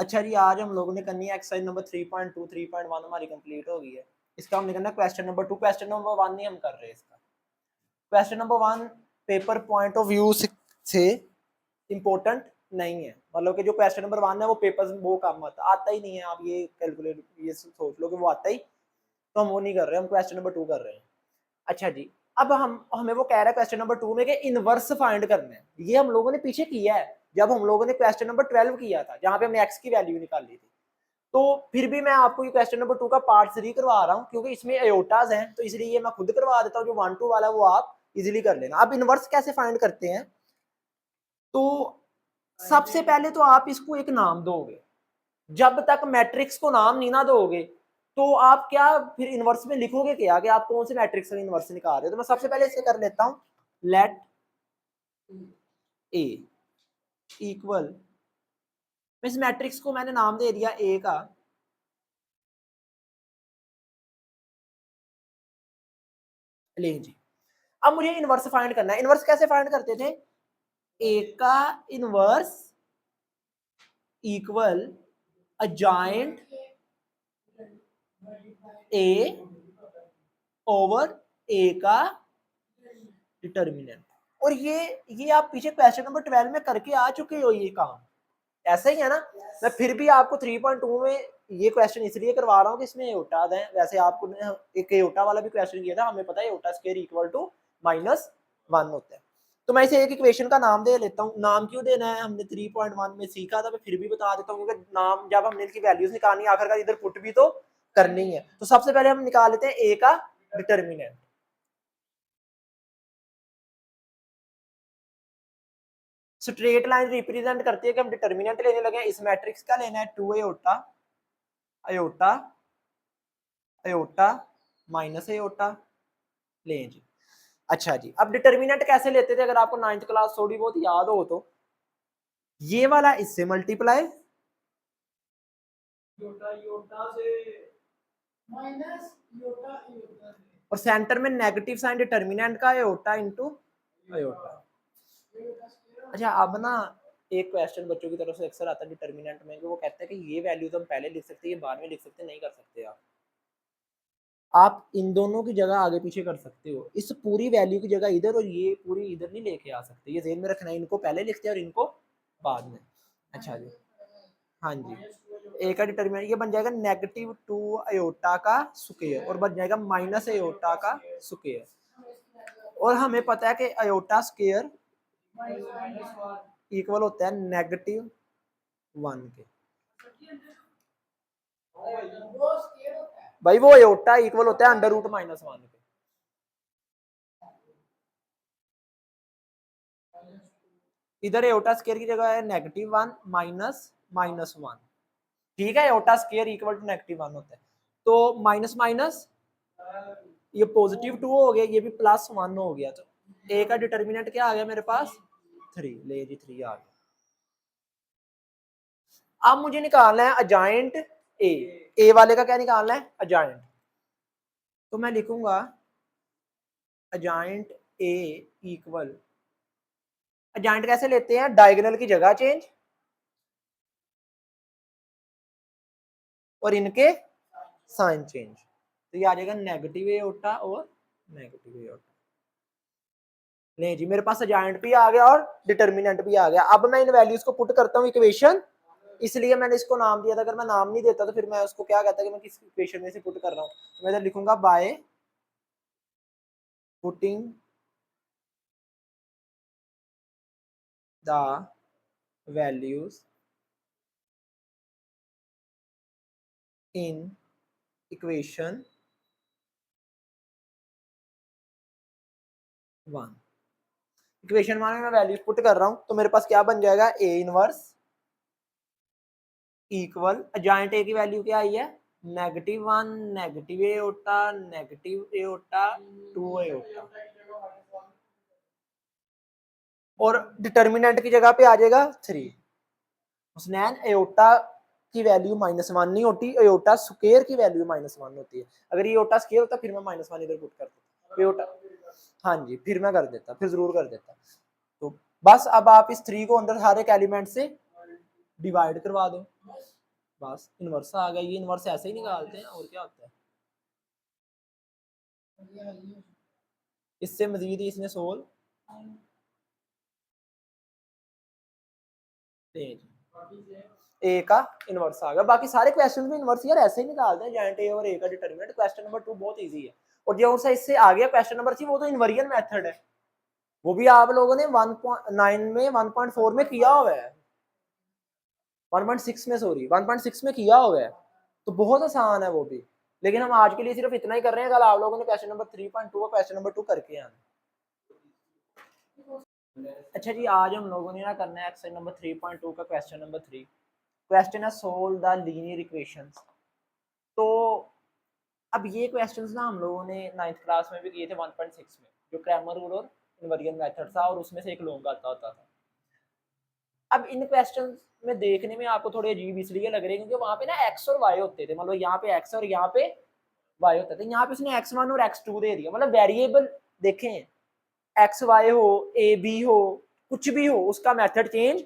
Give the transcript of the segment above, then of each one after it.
अच्छा जी, आज हम लोगों ने करनी है एक्सरसाइज नंबर 3.2 3.1 हमारी कंप्लीट हो गई है। इसका हमने करना है क्वेश्चन नंबर 2। क्वेश्चन नंबर 1 नहीं हम कर रहे हैं इसका। Question number 1 paper point of view से इम्पोर्टेंट नहीं है, मतलब कि जो क्वेश्चन नंबर 1 है वो पेपर वो काम आता ही नहीं है। आप ये कैलकुलेट ये सोच लो कि वो आता ही, तो हम वो नहीं कर रहे, हम क्वेश्चन नंबर 2 कर रहे हैं। अच्छा जी, अब हमें वो कह रहा है क्वेश्चन नंबर 2 में कि इनवर्स फाइंड करना है। ये हम लोगों ने पीछे किया है जब हम लोगों ने क्वेश्चन नंबर 12 किया था, जहां पे हमने एक्स की वैल्यू निकाली थी। तो फिर भी मैं आपको ये क्वेश्चन नंबर 2 का पार्ट 3 करवा रहा हूँ, क्योंकि इसमें अयोटाज हैं, तो इसलिए ये मैं खुद करवा देता हूँ। जो 1 2 वाला है वो आप इजीली कर लेना। अब इनवर्स कैसे फाइंड करते हैं, तो सबसे पहले तो आप इसको एक नाम दोगे। जब तक मैट्रिक्स को नाम नहीं ना दोगे तो आप क्या फिर इनवर्स में लिखोगे क्या कि आप कौन से मैट्रिक्स में इनवर्स निकाल रहे हो। तो मैं सबसे पहले इसे कर लेता हूं, लेट ए इक्वल, इस मैट्रिक्स को मैंने नाम दे दिया ए का, ले जी। अब मुझे इनवर्स फाइंड करना है। इनवर्स कैसे फाइंड करते थे, ए का इनवर्स इक्वल अजाइंट ए ओवर ए का डिटर्मिनेंट। और ये आप पीछे क्वेश्चन नंबर 12 में करके आ चुके हो ये काम, ऐसा ही है ना। मैं फिर भी आपको 3.2 में ये क्वेश्चन इसलिए करवा रहा हूँ कि इसमें एयोटा है। वैसे आपको एक एयोटा वाला भी क्वेश्चन किया था, हमें पता है एयोटा स्क्वायर इक्वल टू -1 होता है। तो मैं इसे एक इक्वेशन का नाम दे लेता हूँ। नाम क्यों देना है, हमने 3.1 में सीखा था, मैं फिर भी बता देता हूँ, क्योंकि नाम जब हमने इनकी वैल्यूज निकालनी आखिरकार इधर पुट भी तो करनी है। तो सबसे पहले हम निकाल लेते हैं ए का डिटर्मिनेंट। स्ट्रेट लाइन रिप्रेजेंट करती है कि हम डिटर्मिनेंट लेने लगे हैं। इस मैट्रिक्स का लेना है 2 iota iota iota minus iota, लें जी। अच्छा जी, अब डिटर्मिनेंट कैसे लेते थे, अगर आपको 9th क्लास थोड़ी बहुत याद हो तो ये वाला इससे मल्टीप्लाई योटा से माइनस योटा और सेंटर में नेगेटिव साइन डिटर्मिनेंट का अयोटा इनटू अयोटा। अच्छा, अब ना एक क्वेश्चन बच्चों की तरफ से अक्सर आता है डिटर्मिनेंट में, जो वो कहते हैं कि ये वैल्यू तो हम पहले लिख सकते हैं, ये बाद में लिख सकते हैं। नहीं कर सकते आप इन दोनों की जगह आगे पीछे कर सकते हो। इस पूरी वैल्यू की जगह इधर और ये पूरी इधर नहीं लेके आ सकते, ये ज़हन में रखना है। इनको पहले लिखते हैं और इनको बाद में। अच्छा जी, हाँ जी, ए का डिटर्मिनेंट ये बन जाएगा -2 अयोटा का स्क्वायर और बन जाएगा माइनस अयोटा का स्क्वायर। और हमें पता है कि अयोटा स्क्वायर इक्वल होता है -1 के। भाई वो अयोटा इक्वल होता है √-1 के। इधर एयोटा स्क्वायर की जगह है -1 -1। ठीक है, एयोटा स्क्वायर इक्वल टू -1 होता है। तो माइनस माइनस ये +2 हो गया, ये भी +1 हो गया। तो ए का डिटर्मिनेंट क्या आ गया मेरे पास 3, ले जी 3 आ गया। अब मुझे निकालना है अजाइंट ए वाले का क्या निकालना है, अजाइंट। तो मैं लिखूंगा अजाइंट ए इक्वल, अजाइंट कैसे लेते हैं, डायगोनल की जगह चेंज और इनके साइन चेंज। तो ये आ जाएगा नेगेटिव एयोटा और नेगेटिव एयोटा। नहीं जी, मेरे पास अजाइंट भी आ गया और डिटर्मिनेंट भी आ गया। अब मैं इन वैल्यूज को पुट करता हूँ इक्वेशन, इसलिए मैंने इसको नाम दिया था। अगर मैं नाम नहीं देता तो फिर मैं उसको क्या कहता कि मैं किस इक्वेशन में से पुट कर रहा हूँ। तो मैं इधर लिखूंगा by putting the values in equation 1। Equation 1 में मैं वैल्यूज पुट कर रहा हूँ, तो मेरे पास क्या बन जाएगा, ए इनवर्स इक्वल अजाइंट ए की वैल्यू क्या आई है, -1 negative aorta negative aorta 2 aorta और डिटर्मिनेंट की जगह पे आ जाएगा 3। हुसनैन एयोटा की वैल्यू -1 नहीं होती, एयोटा स्क्वायर की वैल्यू -1 होती है। अगर एयोटा स्क्वायर होता फिर मैं -1 इधर पुट कर देता एयोटा, हाँ जी, फिर मैं कर देता, फिर जरूर कर देता। तो बस अब आप इस 3 को अंदर हर एक एलिमेंट से डिवाइड करवा दो। बस इनवर्स आ गया, ये इनवर्स ऐसे ही निकालते हैं और क्या होता है। इससे मजीद ही इसने सोल्व ए का इनवर्स आ गया। बाकी सारे क्वेश्चन भी इनवर्स यार ऐसे ही निकालते हैं, जॉइंट ए और ए का डिटरमिनेंट। क्वेश्चन नंबर 2 बहुत इजी है। और जो सा इससे आ गया क्वेश्चन नंबर 3, वो तो इनवर्जन मेथड है, वो भी आप लोगों ने 1.9 में 1.4 में किया हुआ है, 1.6 में, सॉरी 1.6 में किया हुआ है, तो बहुत आसान है वो भी। लेकिन हम आज के लिए सिर्फ इतना ही कर रहे हैं, कल आप लोगों ने क्वेश्चन नंबर 3.2 और क्वेश्चन नंबर 2 करके आना। अच्छा जी, आज हम लोगों ने ना करना है एक्सरसाइज नंबर 3.2 का क्वेश्चन नंबर 3। क्वेश्चन है सोल्व द लीनियर इक्वेशंस। तो अब ये क्वेश्चंस ना हम लोगों ने 9th क्लास में भी किए थे 1.6 में, जो क्रैमर रूल और इनवर्जन मेथड था, और उसमें से एक लॉन्ग आता होता था। अब इन क्वेश्चंस में देखने में आपको थोड़े अजीब इसलिए लग रहे हैं क्योंकि वहां पे ना एक्स और वाई होते थे, मतलब यहाँ पे एक्स और यहाँ पे वाई होता था। यहाँ पे उसने x1 और x2 दे दिया, मतलब वेरिएबल देखें, एक्स वाई हो, ए बी हो, कुछ भी हो, उसका मेथड चेंज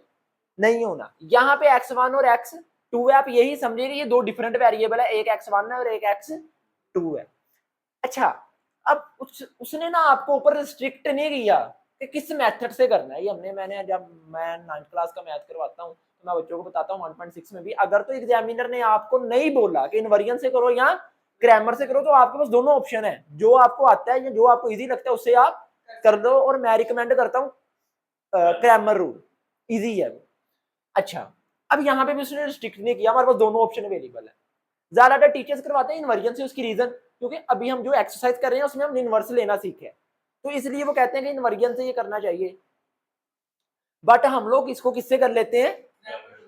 नहीं होना। यहाँ पे x1 और x2 है, आप यही समझिए कि ये दो डिफरेंट वेरिएबल है, एक x1 है और एक x2 है। अच्छा, अब उसने ना आपको ऊपर रिस्ट्रिक्ट नहीं किया कि किस मेथड से करना है। ये मैंने जब मैं 9th क्लास का मैथ करवाता हूँ तो मैं बच्चों को बताता हूँ 1.6 में भी, अगर तो एग्जामिनर ने आपको नहीं बोला कि इनवर्जन से करो या क्रैमर से करो, तो आपके पास दोनों ऑप्शन है, जो आपको आता है या जो आपको इजी लगता है उससे आप कर दो। और मैं रिकमेंड करता हूँ क्रैमर रूल, इजी है वो। अच्छा, अब यहाँ पे भी उसने रिस्ट्रिक्ट नहीं किया, हमारे पास दोनों ऑप्शन अवेलेबल है। ज्यादातर टीचर्स करवाते हैं इनवर्जन से, उसकी रीजन क्योंकि अभी हम जो एक्सरसाइज कर रहे हैं उसमें हम इनवर्स लेना सीखे, तो इसलिए वो कहते हैं कि इनवर्जन से ये करना चाहिए। बट हम लोग इसको किससे कर लेते हैं,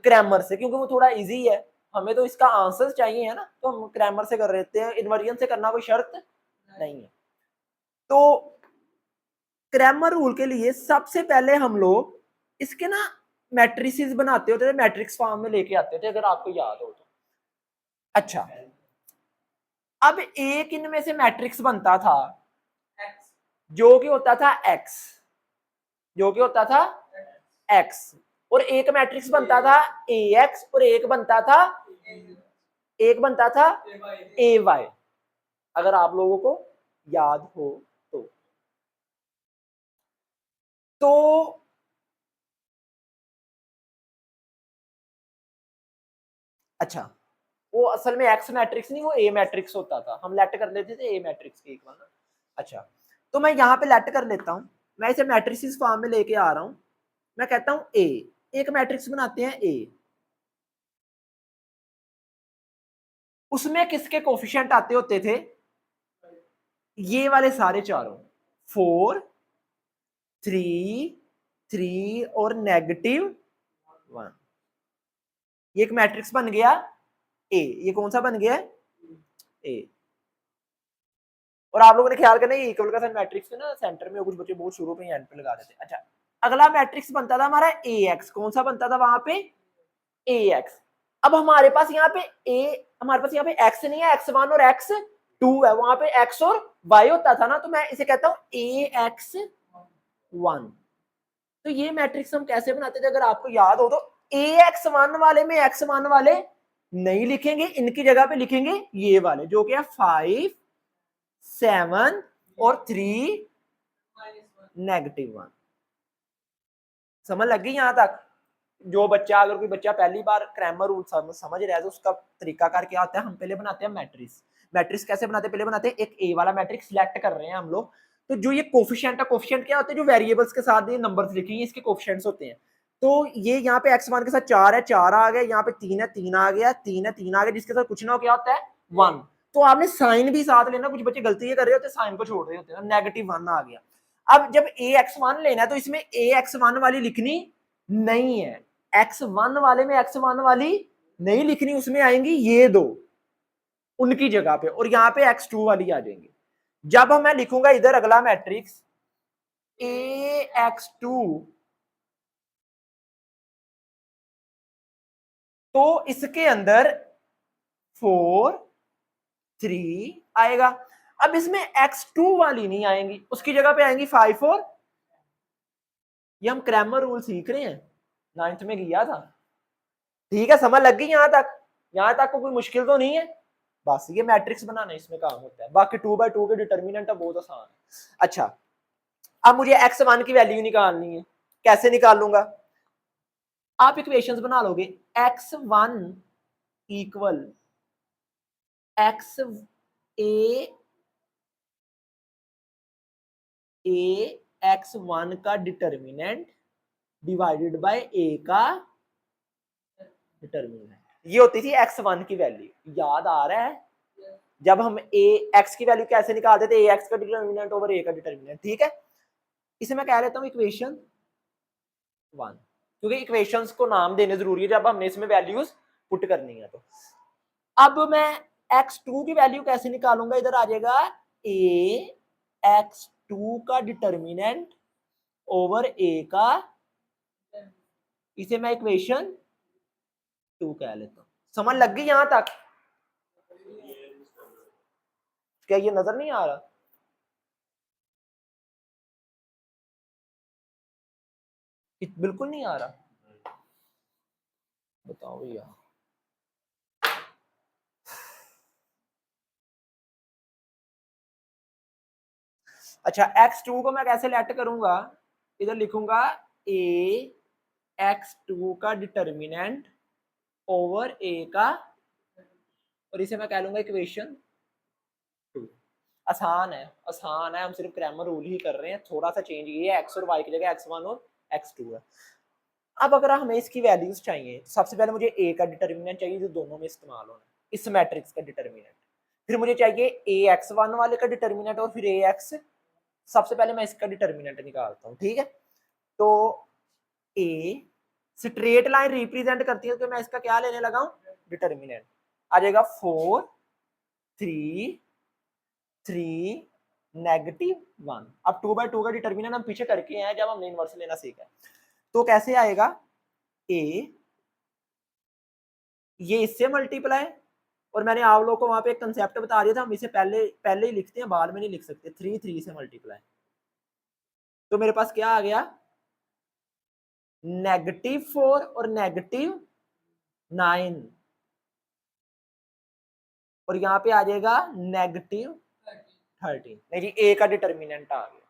क्रैमर से, क्योंकि वो थोड़ा इजी है, हमें तो इसका आंसर चाहिए है ना, तो हम क्रैमर से कर लेते हैं, इनवर्जन से करना कोई शर्त नहीं है। तो क्रैमर रूल के लिए सबसे पहले हम लोग इसके ना मैट्रिसेस बनाते होते थे, मैट्रिक्स फॉर्म में लेके आते थे, अगर आपको याद हो तो। अच्छा, अब एक इनमें से मैट्रिक्स बनता था जो कि होता था x, जो कि होता था x, और एक मैट्रिक्स बनता था ax, और एक बनता था ay, अगर आप लोगों को याद हो तो। तो अच्छा, वो असल में एक्स मैट्रिक्स नहीं, वो ए मैट्रिक्स होता था, हम लेट कर लेते थे ए मैट्रिक्स की एक बार। अच्छा, तो मैं यहाँ पे लेट कर लेता हूँ, मैं इसे मैट्रिक्स फॉर्म में लेके आ रहा हूँ। मैं कहता हूँ ए, एक मैट्रिक्स बनाते हैं ए, उसमें किसके कोफिशिएंट आते होते थे, ये वाले सारे चारों, 4, 3, 3 और -1। ये एक मैट्रिक्स बन गया ए, ये कौन सा बन गया ए। और आप लोगों ने ख्याल करना ये इक्वल का साइन मैट्रिक्स के ना सेंटर में कुछ बच्चे बहुत शुरू में ही एंड पे लगा देते। अच्छा, अगला मैट्रिक्स बनता था हमारा ए एक्स, कौन सा बनता था वहां पे ए एक्स। अब हमारे पास यहाँ पे ए, हमारे पास यहाँ पे एक्स नहीं है, x1 और x2 है, वहां पे x और y होता था ना, तो मैं इसे कहता हूँ ax1। तो ये मैट्रिक्स हम कैसे बनाते थे, अगर आपको याद हो तो ax1 वाले में x1 वाले नहीं लिखेंगे, इनकी जगह पे लिखेंगे ये वाले, जो कि है 5, 7 और 3 -1। समझ लग गई यहां तक। जो बच्चा, अगर कोई बच्चा पहली बार क्रैमर रूल समझ रहा है तो उसका तरीकाकार क्या होता है, हम पहले बनाते हैं मैट्रिक्स। मैट्रिक्स कैसे बनाते हैं, पहले बनाते हैं एक ए वाला मैट्रिक्स, सिलेक्ट कर रहे हैं हम लोग, तो जो ये कोफिशिएंट है, कोफिशिएंट क्या होते हैं, जो वेरिएबल्स के साथ ये नंबर्स लिखे हैं इसके कोफिशिएंट्स होते हैं। तो ये यहाँ पे x1 के साथ 4 है, 4 आ गया, यहाँ पे 3 है, 3 आ गया, 3 है, 3 आ गया, जिसके साथ कुछ ना हो क्या होता है 1। तो आपने साइन भी साथ लेना, कुछ बच्चे गलती ये कर रहे होते हैं, साइन को छोड़ रहे होते हैं, -1 आ गया। अब जब ax1 लेना है तो इसमें ax1 वाली लिखनी नहीं है, x1 वाले में x1 वाली नहीं लिखनी, उसमें आएंगी ये दो उनकी जगह पे, और यहाँ पे x2 वाली आ जाएंगी। जब मैं लिखूंगा इधर अगला मैट्रिक्स ax2, तो इसके अंदर 4, 3 आएगा। अब इसमें x2 वाली नहीं आएंगी, उसकी जगह पे आएंगी 5 और, ये हम क्रैमर रूल सीख रहे हैं, 9th में किया था, ठीक है, समझ लग गई यहां तक। यहाँ तक कोई मुश्किल तो नहीं है, बस ये मैट्रिक्स बनाना इसमें काम होता है, बाकी 2/2 के डिटर्मिनेंट है बहुत आसान है। अच्छा अब मुझे x1 की वैल्यू निकालनी है, कैसे निकालूंगा? आप इक्वेशंस बना लोगे, x1 इक्वल x ए x1 का डिटर्मिनेंट डिवाइडेड बाय a का डिटर्मिनेंट, ये होती थी x1 की वैल्यू, याद आ रहा है? जब हम x की वैल्यू कैसे निकालते थे, ax का डिटर्मिनेंट ओवर a का डिटर्मिनेंट, ठीक है। इसे मैं कह लेता हूं इक्वेशन 1, क्योंकि इक्वेशंस को नाम देने जरूरी है जब हमने इसमें वैल्यूज पुट करनी है। तो अब मैं x2 की वैल्यू कैसे निकालूंगा, इधर आ जाएगा a x2 का डिटर्मिनेंट ओवर a का, इसे मैं इक्वेशन 2 कह लेता हूं। समझ लग गई यहां तक? क्या ये नजर नहीं आ रहा? बिल्कुल नहीं आ रहा, बताओ भैया। अच्छा x2 को मैं कैसे लेट करूंगा, इधर लिखूंगा a x2 का डिटर्मिनेंट ओवर a का, और इसे मैं कह लूंगा इक्वेशन 2। आसान है, आसान है, हम सिर्फ ग्रामर रूल ही कर रहे हैं, थोड़ा सा चेंज ये है, x और y की जगह x1 और x2 है। अब अगर हमें इसकी वैल्यूज चाहिए तो सबसे पहले मुझे a का डिटर्मिनेंट चाहिए जो दोनों में इस्तेमाल होना है, इस मैट्रिक्स का डिटर्मिनेंट, फिर मुझे चाहिए a x1 वाले का डिटर्मिनेंट और फिर a x, सबसे पहले मैं इसका डिटर्मिनेंट निकालता हूँ, ठीक है। तो a स्ट्रेट लाइन रिप्रेजेंट करती है, तो मैं इसका क्या लेने लगा हूं, डिटर्मिनेंट, आ जाएगा 4 3 3 -1। अब 2/2 का डिटर्मिनेंट हम पीछे करके हैं जब हमने इनवर्स लेना सीखा है, तो कैसे आएगा, a ये इससे मल्टीप्लाई, और मैंने आप लोगों को वहां पे एक कंसेप्ट बता दिया था, हम इसे पहले पहले ही लिखते हैं, बाद में नहीं लिख सकते, 3 3 से मल्टीप्लाई, तो मेरे पास क्या आ गया, -4 और -9, और यहाँ पे आ जाएगा -13। नहीं जी, ए का डिटर्मिनेंट आ गया।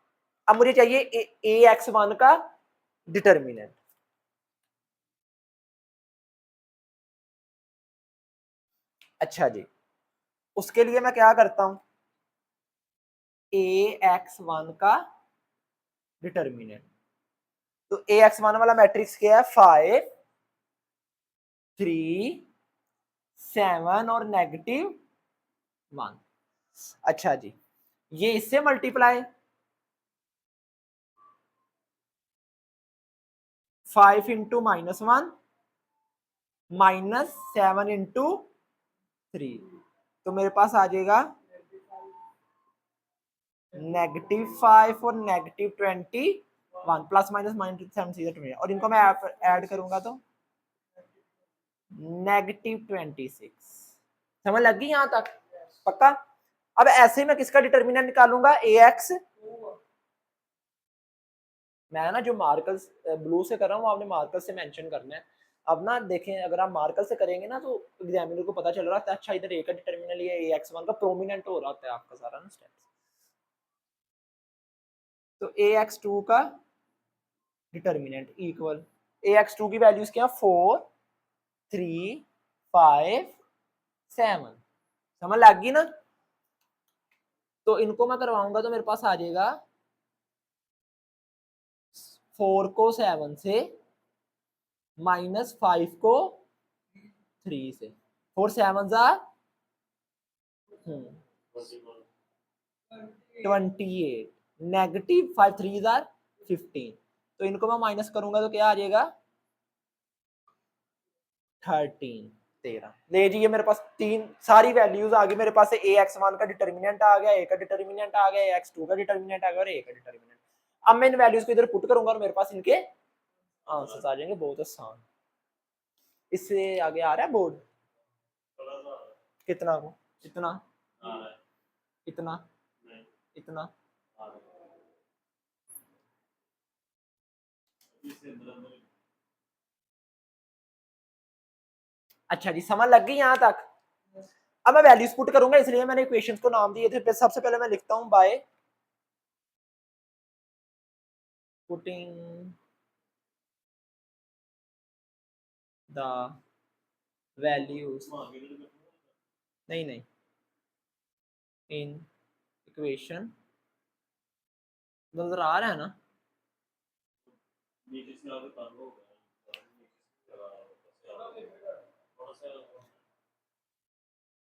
अब मुझे चाहिए ए x1 का डिटर्मिनेंट। अच्छा जी, उसके लिए मैं क्या करता हूं, ए x1 का डिटर्मिनेंट, तो ए x1 वाला मैट्रिक्स क्या है, 5 3 7 और -1। अच्छा जी, ये इससे मल्टीप्लाई, 5 इंटू -1 -7 इंटू 3, तो मेरे पास आ जाएगा -5 और -21, प्लस माइनस -7 और इनको मैं ऐड करूंगा तो -26। समझ लग गई यहां तक? पक्का? अब ऐसे ही मैं किसका डिटर्मिनेंट निकालूंगा, ax, मैं ना जो मार्कर ब्लू से कर रहा हूँ आपने मार्कर से मेंशन करना है। अब ना देखें, अगर आप मार्कर से करेंगे ना तो एग्जामिनर को पता चल रहा है, अच्छा इधर a का डिटर्मिनेंट ये ax1 का प्रोमिनेंट हो रहा है आपका सारा ना स्टेप्स। तो ax2 का डिटर्मिनेंट इक्वल, ax2 की वैल्यूज क्या, 4 3 5 7। समझ लग गई ना? तो इनको मैं करवाऊंगा तो मेरे पास आ जाएगा 4 को 7 से, -5 को 3 से, 4 7 जा 28, -5 3 जार 15, तो इनको मैं माइनस करूंगा तो क्या आ जाएगा, 13। ले जी, ये मेरे पास तीन सारी वैल्यूज आ गई मेरे पास, ए x1 का डिटर्मिनेंट आ गया, ए का डिटर्मिनेंट आ गया, x2 का डिटर्मिनेंट आ गया और ए का डिटर्मिनेंट। अब मैं इन वैल्यूज को इधर पुट करूंगा और मेरे पास इनके आंसर्स आ जाएंगे, बहुत आसान। इससे आगे आ रहा है बोर्ड, कितना को, इतना इतना इतना, अच्छा जी, समझ लग गई यहाँ तक। अब मैं वैल्यूज पुट करूंगा, इसलिए मैंने इक्वेशंस को नाम दिए थे। सबसे पहले मैं लिखता हूं बाय पुटिंग द वैल्यूज, नहीं नहीं, इन इक्वेशन, नजर आ रहा है ना?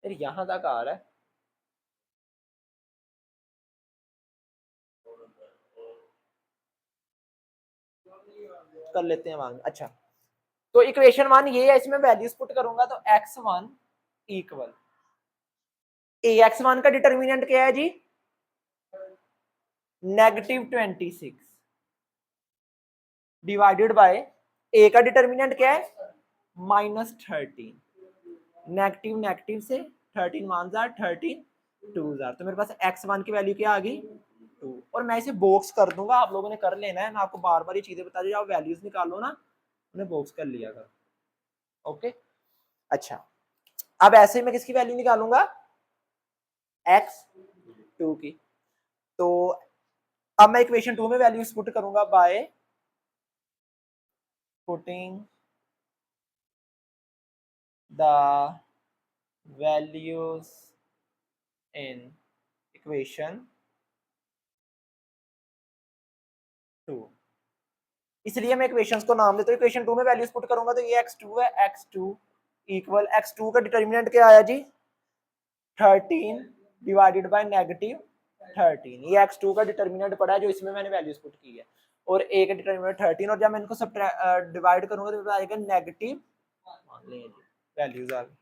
फिर यहाँ तक आ रहा है, कर लेते हैं बाद में। अच्छा, तो इक्वेशन 1 ये है, इसमें वैल्यूज पुट करूंगा तो x1 इक्वल ax1 का डिटर्मिनेंट क्या है जी? -26 डिवाइडेड बाय a का डिटर्मिनेंट क्या है? -13। नेगेटिव नेगेटिव से 13 वन जार 13 टू जार, तो मेरे पास x1 की वैल्यू क्या आ गई? 2। और मैं इसे बॉक्स कर दूंगा, आप लोगों ने कर लेना है, मैं आपको बार बार ये चीजें बता दी, आप वैल्यूज निकालो ना, उन्हें बॉक्स कर लिया कर। ओके, अच्छा, अब ऐसे मैं किसकी वैल्यू निकालूंगा? x2 की। तो अब मैं इक्वेशन 2 में वैल्यूज पुट करूंगा by putting the values in equation 2। इसलिए मैं इक्वेशंस को नाम देता हूं। इक्वेशन 2 में वैल्यूज पुट करूंगा तो ये x2 है, x2 इक्वल x2 का डिटर्मिनेंट क्या आया जी? 13 डिवाइडेड बाय -13। ये x2 का डिटर्मिनेंट पड़ा है जो इसमें मैंने वैल्यूज पुट की है, और a का डिटर्मिनेंट 13, और जब मैं इनको सब डिवाइड करूंगा तो आएगा नेगेटिव वैल्यूज आ गई।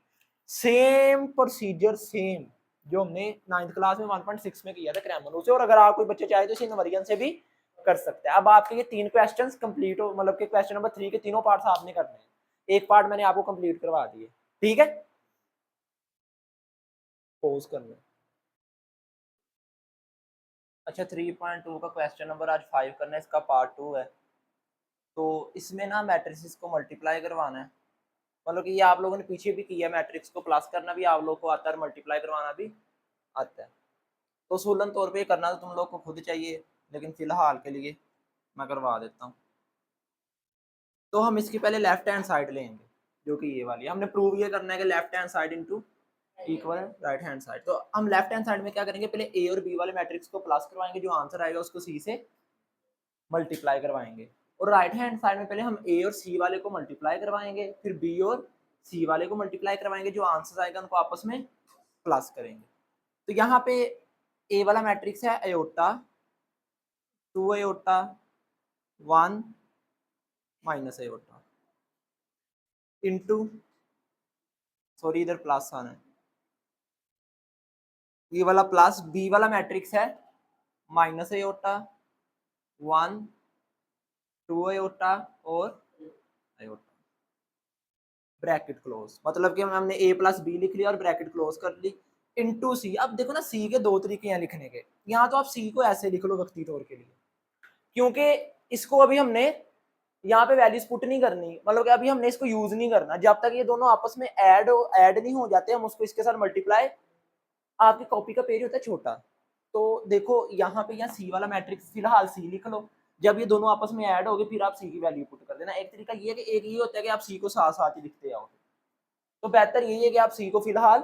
सेम प्रोसीजर, सेम जो हमने 9th क्लास में 1.6 में किया था क्रैमर से, और अगर आप कोई बच्चे चाहे तो इसे इनवर्जन से भी कर सकते हैं। अब आपके ये 3 क्वेश्चंस कंप्लीट हो, मतलब कि क्वेश्चन नंबर 3 के तीनों पार्ट्स आपने करने हैं, एक पार्ट मैंने आपको कंप्लीट करवा दिए, ठीक है? पोज करना। अच्छा, 3.2 का क्वेश्चन नंबर आज 5 करना है, इसका पार्ट 2 है। तो इसमें ना मैट्रिसेस को मल्टीप्लाई करवाना है, मतलब कि ये आप लोगों ने पीछे भी किया, मैट्रिक्स को प्लस करना भी आप लोग को आता है, मल्टीप्लाई करवाना भी आता है। तो सूलन तौर पे करना तो तुम लोग को खुद चाहिए, लेकिन फिलहाल के लिए मैं करवा देता हूँ। तो हम इसकी पहले लेफ्ट हैंड साइड लेंगे, जो कि ये वाली, हमने प्रूव ये करना है कि left hand side into equal right hand side. तो हम लेफ्ट हैंड साइड में क्या करेंगे? पहले ए और बी वाले मैट्रिक्स को प्लस करवाएंगे, जो आंसर आएगा उसको सी से मल्टीप्लाई करवाएंगे, और राइट हैंड साइड में पहले हम ए और सी वाले को मल्टीप्लाई करवाएंगे, फिर बी और सी वाले को मल्टीप्लाई करवाएंगे, जो आंसर आएगा उनको आपस में प्लस करेंगे। तो यहाँ पे ए वाला मैट्रिक्स है iota 2 iota 1 minus iota into, sorry इधर प्लस आना है, ये वाला प्लस, बी वाला मैट्रिक्स है माइनस अयोटा 1 2 अयोटा और अयोटा, ब्रैकेट क्लोज, मतलब कि हमने ए प्लस बी लिख लिया और ब्रैकेट क्लोज कर ली, इनटू सी। अब देखो ना, सी के दो तरीके हैं लिखने के, यहाँ तो आप सी को ऐसे लिख लो वक्ती तौर के लिए, क्योंकि इसको अभी हमने यहाँ पे वैल्यूज पुट नहीं करनी, मतलब कि अभी हमने इसको यूज नहीं करना, जब तक ये दोनों आपस में ऐड नहीं हो जाते हम उसको इसके साथ मल्टीप्लाई, आपकी कॉपी का पेज होता है छोटा, तो देखो यहाँ पे, यहाँ सी वाला मैट्रिक्स फिलहाल सी लिख लो, जब ये दोनों आपस में ऐड हो गए फिर आप सी की वैल्यू पुट कर देना। एक तरीका ये है कि एक ये होता है कि आप सी को साथ साथ ही लिखते आओ, तो बेहतर यही है कि आप सी को फिलहाल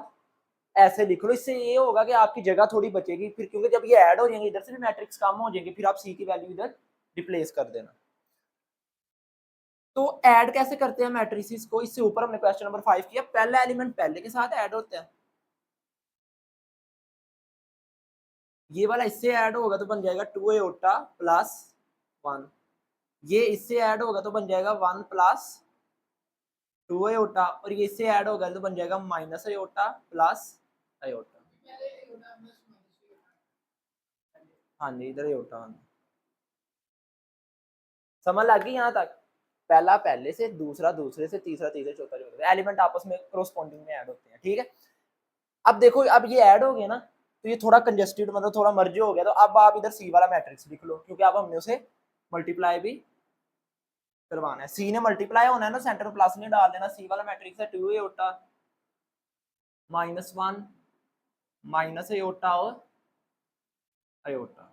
ऐसे लिख लो, इससे ये होगा कि आपकी जगह थोड़ी बचेगी फिर, क्योंकि जब ये ऐड हो जाएंगे इधर से भी मैट्रिक्स कम हो जाएंगे, फिर आप सी की वैल्यू इधर रिप्लेस कर देना। तो ऐड कैसे करते हैं मैट्रिसेस को? इससे ऊपर हमने क्वेश्चन नंबर 5 किया, पहला एलिमेंट पहले के साथ ऐड होता है, ये वाला इससे ऐड होगा तो बन जाएगा 2 अयोटा प्लस 1, ये इससे ऐड होगा तो बन जाएगा 1 प्लस 2 अयोटा, और ये इससे ऐड होगा तो बन जाएगा माइनस अयोटा प्लस अयोटा। हाँ जी, इधर अयोटा, समझ लग गई यहाँ तक? पहला पहले से, दूसरा दूसरे से, तीसरा तीसरे, चौथा चौथा, एलिमेंट आपस में क्रॉसपोंडिंग में ऐड होते हैं, ठीक है? अब देखो, अब ये ऐड हो गया ना, तो ये थोड़ा कंजेस्टेड, मतलब थोड़ा मर्ज हो गया, तो अब आप इधर सी वाला मैट्रिक्स लिख लो, क्योंकि अब हमने उसे मल्टीप्लाई भी करवाना है, सी ने मल्टीप्लाई होना है ना, सेंटर प्लस नहीं डाल देना, सी वाला मैट्रिक्स है 2 एओटा -1 माइनस एओटा और एओटा।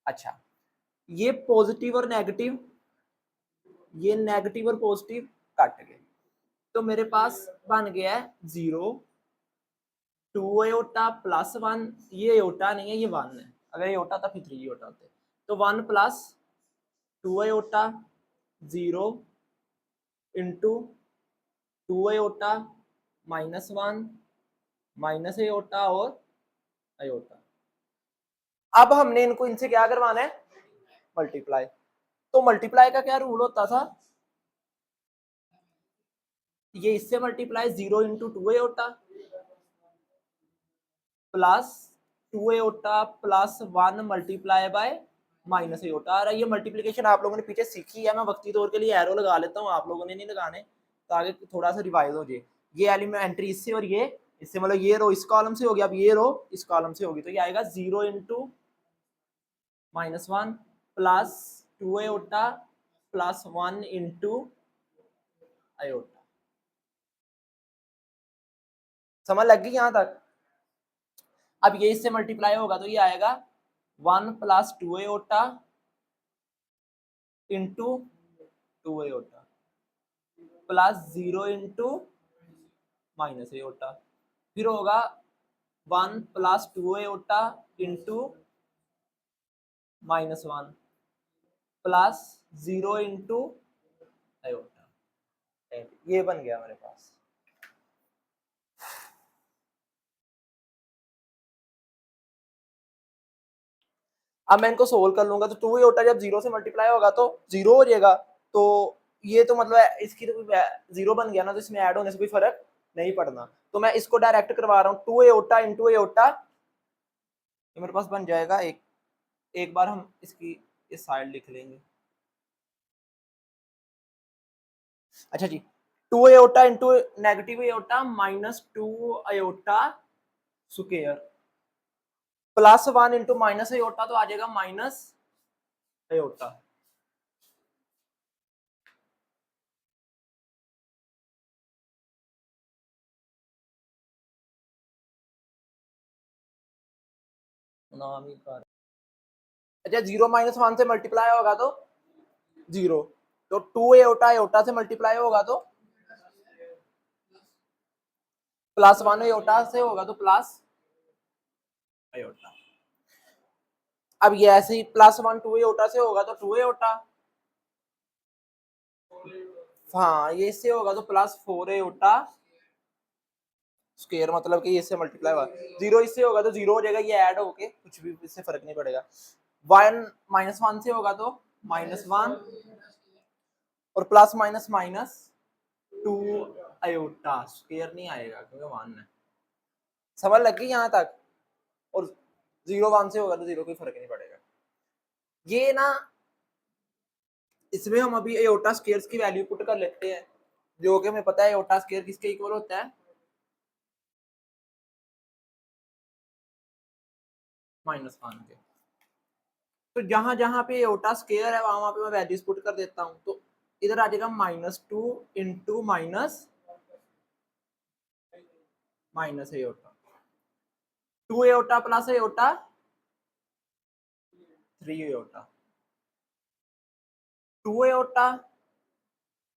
अच्छा, ये पॉजिटिव और नेगेटिव, ये नेगेटिव और पॉजिटिव कट गए, तो मेरे पास बन गया है 0 2 एओटा +1, ये एओटा नहीं है ये 1 है, अगर एओटा था फिर 3 एओटा होते, तो 1 + 2 aorta 0 into 2 aorta -1 minus aorta और एओटा। अब हमने इनको इनसे क्या करवाना है, मल्टीप्लाई। तो मल्टीप्लाई का क्या रूल होता था, ये इससे multiply 0 into 2 iota plus 2 iota plus 1 multiply by minus iota. आ रहा है, ये मल्टीप्लिकेशन आप लोगों ने पीछे सीखी है, मैं वक्ती तौर के लिए एरो लगा लेता हूँ, आप लोगों ने नहीं लगाने, तो आगे थोड़ा सा रिवाइज हो जाए। ये एलिमेंट एंट्री इससे और ये इससे, मतलब ये रो इस कॉलम से होगी, अब ये रो इस कॉलम से होगी, तो ये आएगा 0 into -1 plus 2 iota plus 1 into aorta. समझ लग गई यहाँ तक। अब ये इससे मल्टीप्लाई होगा तो ये आएगा 1 + 2 aorta into 2 iota plus 0 into minus aorta, फिर होगा 1 + 2 aorta into -1 plus 0 into aorta. ये बन गया हमारे पास। अब मैं इनको सोल्व कर लूंगा, तो 2 एओटा जब 0 से मल्टीप्लाई होगा तो 0 हो जाएगा, तो ये तो मतलब इसकी तो 0 बन गया ना, तो इसमें ऐड होने से कोई फर्क नहीं पड़ना, तो मैं इसको डायरेक्ट करवा रहा हूँ 2 एओटा इंटू एओटा, ये मेरे पास बन जाएगा एक बार हम इसकी इस साइड लिख लेंगे। अच्छा जी, 2 aorta into negative aorta -2 aorta square +1 into minus aorta, तो आ जाएगा माइनस एओटा। नाम ही कर, अच्छा 0 -1 से मल्टीप्लाई होगा तो 0, तो 2 एओटा एओटा से मल्टीप्लाई होगा तो +1 एओटा से होगा तो प्लस एओटा। अब ये ऐसे ही +1 2 एओटा से होगा तो 2 एओटा, हाँ ये इससे होगा तो +4 एओटा स्क्वायर, मतलब कि इससे मल्टीप्लाई होगा, 0 इससे होगा तो 0 हो जाएगा, ये ऐड होके कुछ भी इससे फर्क नहीं पड़ेगा। 1 -1 से होगा तो -1 और plus minus minus 2 iota, square नहीं आएगा क्योंकि 1 है। समझ लग गई यहाँ तक। और 0 1 से होगा तो 0 कोई फर्क नहीं पड़ेगा। ये ना इसमें हम अभी एओटा स्क्वायर्स की वैल्यू पुट कर लेते हैं, जो कि हमें पता है एओटा स्क्वायर किसके इक्वल होता है, -1 के। तो जहां जहां पे एओटा स्क्वायर है वहां पे मैं वैल्यूज पुट कर देता हूं, तो इधर आ जाएगा -2 into minus aorta, 2 iota plus aorta 3 aorta, 2 iota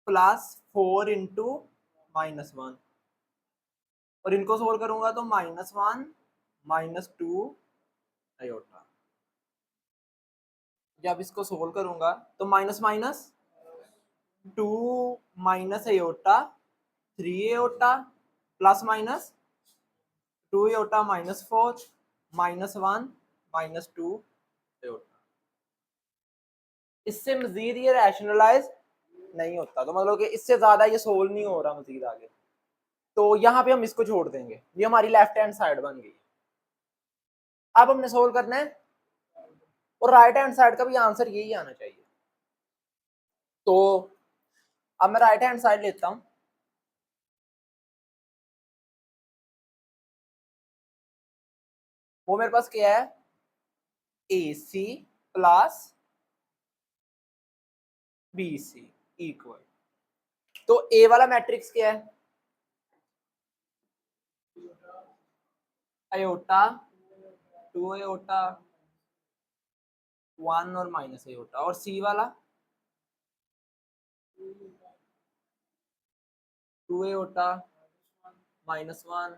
plus 4 into -1, और इनको सोल्व करूंगा तो -1 -2 आयोटा। जब इसको सोल्व करूंगा तो minus minus 2 minus iota 3 iota plus minus 2 iota -4 -1 -2 iota. इससे मजीद ये रैशनलाइज नहीं होता, तो मतलब कि इससे ज्यादा ये सोल्व नहीं हो रहा मजीद आगे, तो यहाँ पे हम इसको छोड़ देंगे, ये हमारी लेफ्ट हैंड साइड बन गई। अब हमने सोल्व करना है और राइट हैंड साइड का भी आंसर यही आना चाहिए, तो अब मैं राइट हैंड साइड लेता हूं, वो मेरे पास क्या है, AC plus B C equal, तो ए वाला मैट्रिक्स क्या है, आयोटा, 2 आयोटा, 1 और माइनस आयोटा, और सी वाला 2 आयोटा, -1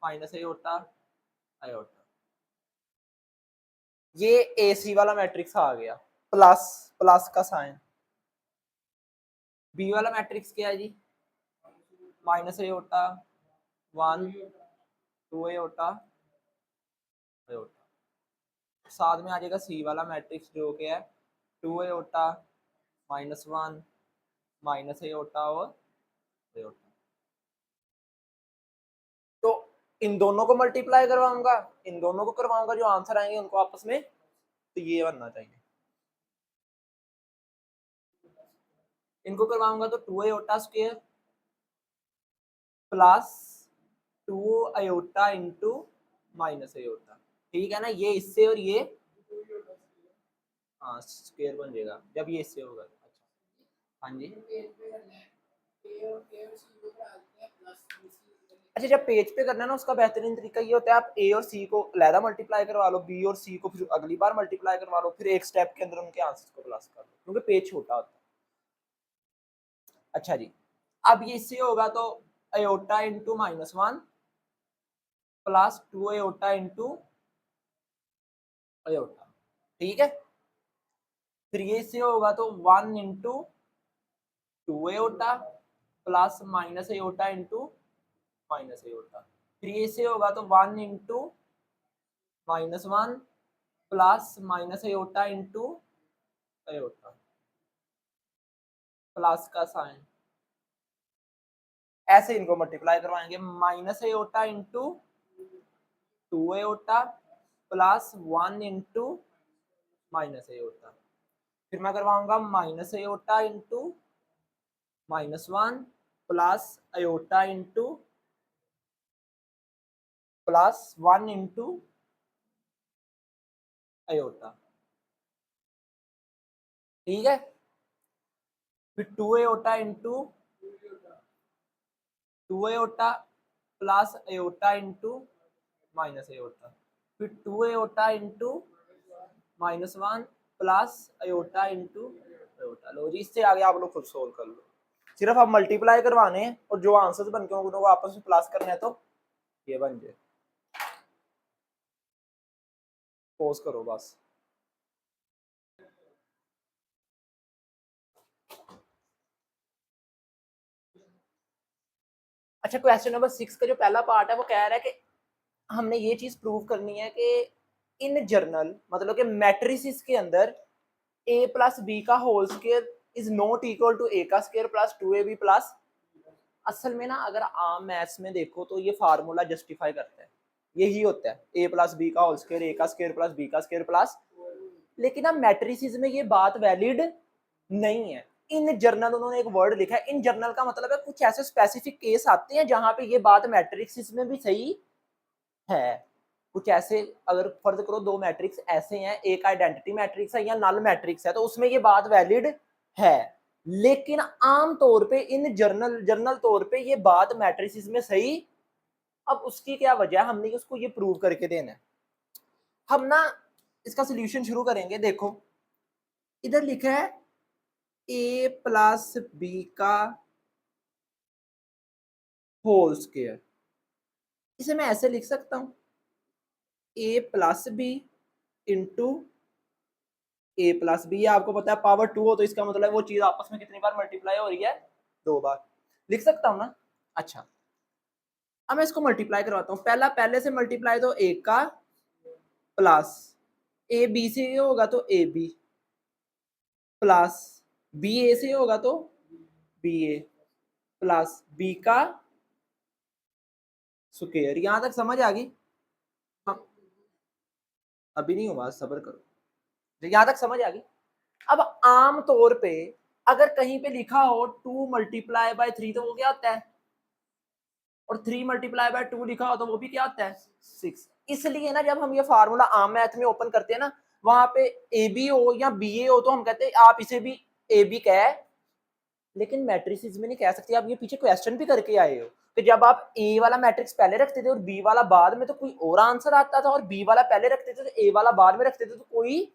माइनस आयोटा आयोटा। ये ए सी वाला मैट्रिक्स आ गया, प्लस प्लस का साइन। बी वाला मैट्रिक्स क्या है जी, माइनस आयोटा, 1 2 आयोटा आयोटा। साथ में आ जाएगा सी वाला मैट्रिक्स जो कि है 2 आयोटा, -1 माइनस आयोटा और आयोटा। तो इन दोनों को मल्टीप्लाई करवाऊंगा, इन दोनों को करवाऊंगा, जो आंसर आएंगे उनको आपस में, तो ये बनना चाहिए। इनको करवाऊंगा तो 2 iota square plus 2 iota into minus iota, ठीक है ना, ये इससे और ये हाँ स्क्वायर बन जाएगा जब ये इससे होगा। अच्छा हाँ जी, अच्छा जब पेज पे करना है ना, उसका बेहतरीन तरीका ये होता है, आप ए और सी को अलहदा मल्टीप्लाई करवा लो, बी और सी को फिर अगली बार मल्टीप्लाई करवा लो, फिर एक स्टेप के अंदर उनके आंसर को प्लस कर लो, क्योंकि पेज छोटा होता है। अच्छा जी, अब ये इससे होगा तो iota into -1 plus 2 iota into iota, ठीक है। फिर ये इससे होगा तो 1 into 2 iota plus minus iota into minus iota. फिर ये इससे होगा तो 1 into -1 plus minus iota into iota, plus का साइन। ऐसे इनको मल्टीप्लाई करवाएंगे, minus iota into 2 iota plus 1 into minus iota. फिर मैं करवाऊंगा minus iota into -1 plus iota into plus 1 into iota, ठीक है। फिर 2 iota into 2 iota plus iota into minus iota, फिर 2 iota into -1 plus iota into iota. लो जी, इससे आगे आप लोग खुद सोल्व कर लो, सिर्फ आप मल्टीप्लाई करवाने हैं और जो आंसर्स बन के होंगे वो आपस में प्लस करने हैं, तो ये बन जाए। पॉज करो बस। अच्छा, क्वेश्चन नंबर 6 का जो पहला पार्ट है वो कह रहा है कि हमने ये चीज प्रूव करनी है कि इन जर्नल, मतलब कि मैट्रिसेस के अंदर a प्लस बी का whole square is not equal to a का स्क्वायर प्लस 2ab प्लस। असल में ना अगर आम मैथ्स में देखो तो ये फार्मूला जस्टिफाई करता है, यही होता है a प्लस बी का होल स्क्वायर, a का स्क्वायर प्लस b का स्क्वायर प्लस। लेकिन अब मैट्रिसेस में ये बात वैलिड नहीं है। इन जर्नल उन्होंने एक वर्ड लिखा है, इन जर्नल का मतलब है कुछ ऐसे स्पेसिफिक केस आते हैं जहां पे ये बात मैट्रिक्स में भी सही है। कुछ ऐसे, अगर फर्ज करो दो मैट्रिक्स ऐसे हैं, एक आइडेंटिटी मैट्रिक्स है या नल मैट्रिक्स है, तो उसमें ये बात वैलिड है। लेकिन आम तौर पे इन जर्नल तौर पे ये बात मैट्रिसेस में सही। अब उसकी क्या वजह है, हमने उसको ये प्रूव करके देना है। हम ना इसका सोल्यूशन शुरू करेंगे। देखो इधर लिखा है a प्लस बी का होल स्क्वायर, इसे मैं ऐसे लिख सकता हूं a plus B into a plus B. आपको पता है पावर 2 हो तो इसका मतलब वो चीज आपस में कितनी बार मल्टीप्लाई हो रही है, 2 बार। लिख सकता हूं ना। अच्छा, अब मैं इसको मल्टीप्लाई करवाता हूं। पहला पहले से मल्टीप्लाई तो a का प्लस a b से होगा तो a b plus b a से होगा तो b a प्लस b का स्क्वायर। यहां तक समझ आ गई? अभी नहीं हुआ, सब्र करो। यहां तक समझ आ गई? अब आम तौर पे अगर कहीं पे लिखा हो 2 मल्टीप्लाई बाय 3 तो वो क्या होता है, और 3 मल्टीप्लाई बाय 2 लिखा हो तो वो भी क्या होता है, 6। इसलिए ना जब हम ये फार्मूला आम मैथ में ओपन करते हैं ना, वहां पे ए बी हो या बी ए हो तो हम कहते हैं आप इसे भी ए बी क्या है, लेकिन मैट्रिसेस में नहीं कह सकते। आप ये पीछे क्वेश्चन भी करके आए हो कि जब आप ए वाला मैट्रिक्स पहले रखते थे और बी वाला बाद में तो कोई और आंसर आता था, और बी वाला पहले रखते थे तो ए वाला बाद में रखते थे तो कोई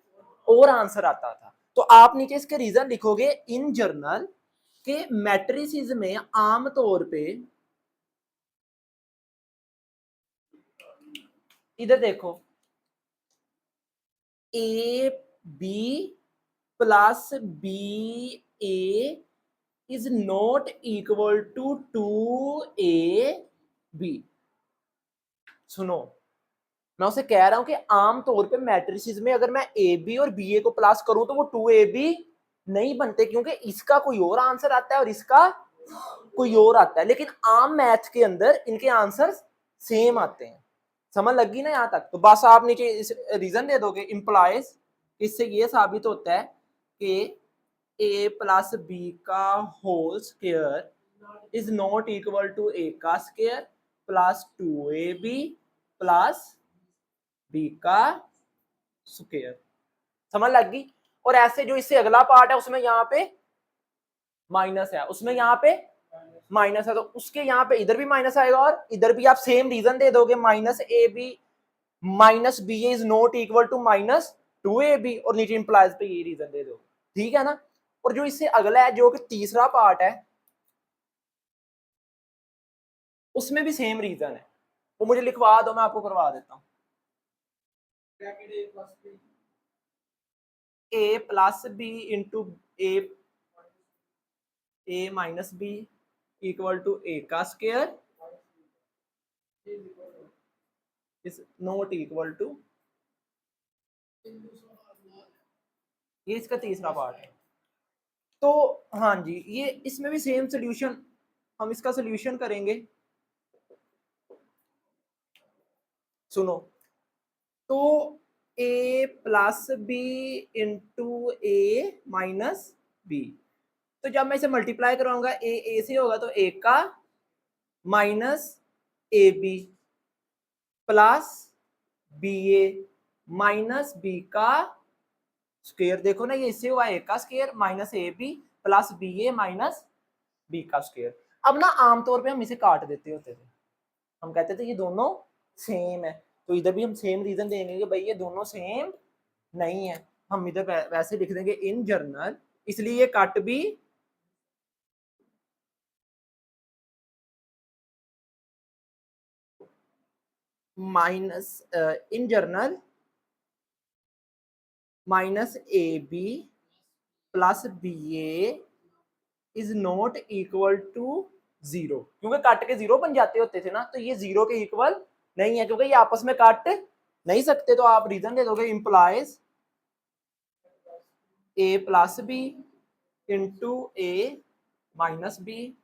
और आंसर आता था। तो आप नीचे इसके रीजन लिखोगे इन जर्नल के मैट्रिसेस में आमतौर पे, इधर देखो, A B plus B A is not equal to 2ab। सुनो, मैं उसे कह रहा हूं कि आमतौर पे मैट्रिसेस में अगर मैं ए बी और बी ए को प्लस करूं तो वो 2ab नहीं बनते, क्योंकि इसका कोई और आंसर आता है और इसका कोई और आता है, लेकिन आम मैथ के अंदर इनके आंसर सेम आते हैं। समझ लगी ना यहां तक? तो बस आप नीचे इस रीजन दे दोगे, इंप्लाइज, इससे ये साबित होता है कि ए प्लस बी का whole square is not equal to A का square plus 2ab plus B का स्क्वायर। समझ लग गई? और ऐसे जो इससे अगला पार्ट है उसमें यहाँ पे माइनस है, उसमें यहाँ पे माइनस है, तो उसके यहाँ पे इधर भी माइनस आएगा और इधर भी आप सेम रीजन दे दोगे, minus A B minus B is not equal to minus 2ab, और नीचे इंप्लाइज पे ये रीजन दे दो। ठीक है ना? और जो इससे अगला है जो कि तीसरा पार्ट है, उसमें भी सेम रीजन है, वो मुझे लिखवा दो, मैं आपको करवा देता हूँ। A plus B into A minus B equal to A का square is not equal to, ये इसका तीसरा पार्ट है। तो हाँ जी, ये इसमें भी सेम सोल्यूशन, हम इसका सोल्यूशन करेंगे। सुनो, तो ए plus B into A minus B, तो जब मैं इसे मल्टीप्लाई करवाऊंगा ए से होगा तो ए का minus A B plus B A minus B का स्क्वायर। देखो ना, ये इससे हुआ ए का square minus A B plus B A minus B का स्क्वायर। अब ना आमतौर पे हम इसे काट देते होते थे, हम कहते थे ये दोनों सेम है, तो इधर भी हम सेम रीजन देंगे कि भाई ये दोनों सेम नहीं है, हम इधर वैसे लिख देंगे इन जर्नल, इसलिए ये कट भी minus in general minus A B plus B A is not equal to 0, क्योंकि कट के 0 बन जाते होते थे ना, तो ये 0 के इक्वल नहीं है, क्योंकि ये आपस में कट नहीं सकते। तो आप रीजन दे दोगे implies A plus B into A minus B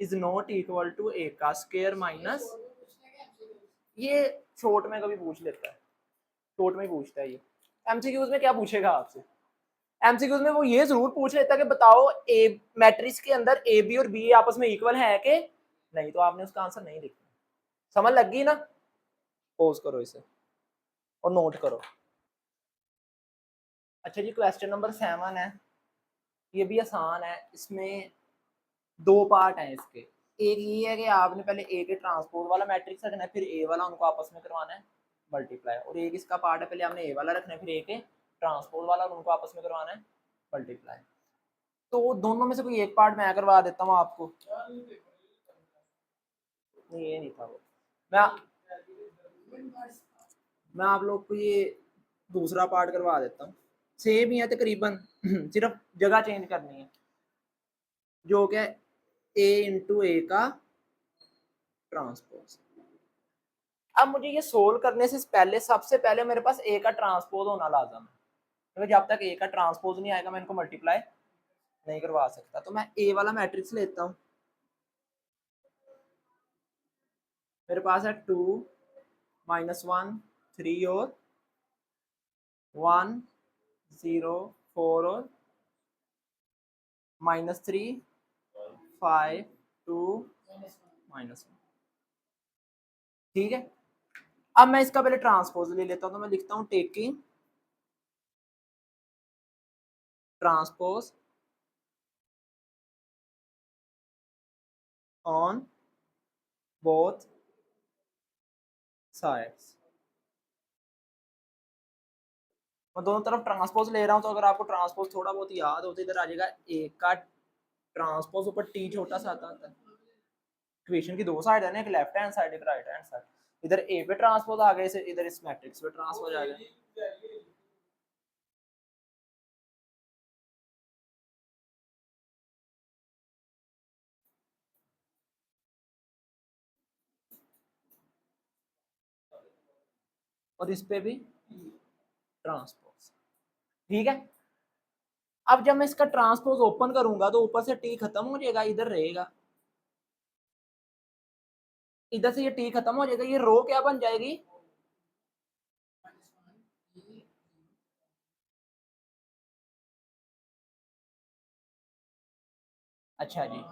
is not equal to A का स्क्वायर माइनस, ये शॉर्ट में कभी पूछ लेता है, शॉर्ट में पूछता है ये। एमसीक्यूज में क्या पूछेगा आपसे? एमसीक्यूज में वो ये जरूर पूछ लेता है कि बताओ ए मैट्रिक्स के अंदर ए बी और बी आपस में इक्वल है कि नहीं, तो आपने उसका आंसर नहीं लिखना। समझ लग गई ना? पोज करो इसे और नोट करो। अच्छा जी, क्वेश्चन नंबर 7 है, ये भी आसान है, इसमें दो पार्ट हैं इसके। एक ये है कि आपने पहले ए के ट्रांसपोज वाला मैट्रिक्स रखना है, फिर ए वाला उनको आपस में करवाना है मल्टीप्लाई, और एक इसका पार्ट है पहले आपने ए वाला रखना है फिर ए के ट्रांसपोज वाला और उनको आपस में करवाना है मल्टीप्लाई। तो दोनों में से कोई एक पार्ट मैं करवा देता हूँ आपको। नहीं, ये नहीं था वो, मैं मैं आप लोग को ये दूसरा पार्ट करवा देता हूँ, सेम ही है तकरीबन सिर्फ जगह चेंज करनी है, जो क्या ए इंटू ए का ट्रांसपोज। अब मुझे ये सोल्व करने से पहले सबसे पहले मेरे पास ए का ट्रांसपोज होना लाजम है, क्योंकि जब तक ए का ट्रांसपोज नहीं आएगा मैं इनको मल्टीप्लाई नहीं करवा सकता। तो मैं ए वाला मैट्रिक्स लेता हूँ, मेरे पास है 2 -1 3 और 1 0 4 और -3 5 2 -1। ठीक है, अब मैं इसका पहले ट्रांसपोज ले लेता हूँ, तो मैं लिखता हूँ taking transpose on both sides. मैं दोनों तरफ ट्रांसपोज ले रहा हूँ, तो अगर आपको ट्रांसपोज थोड़ा बहुत याद हो तो इधर आ जाएगा ए का ट्रांसपोज ऊपर टी छोटा सा आता है। इक्वेशन की दो साइड है ना, एक लेफ्ट हैंड साइड एक राइट हैंड साइड। इधर ए पे ट्रांसपोज आ गए, इधर इस मैट्रिक्स पे ट्रांसपोज आ गया। और इस पे भी ट्रांसपोज। ठीक है, अब जब मैं इसका ट्रांसपोज ओपन करूंगा तो ऊपर से टी खत्म हो जाएगा, इधर रहेगा, इधर से ये टी खत्म हो जाएगा, ये रो क्या बन जाएगी, अच्छा जी,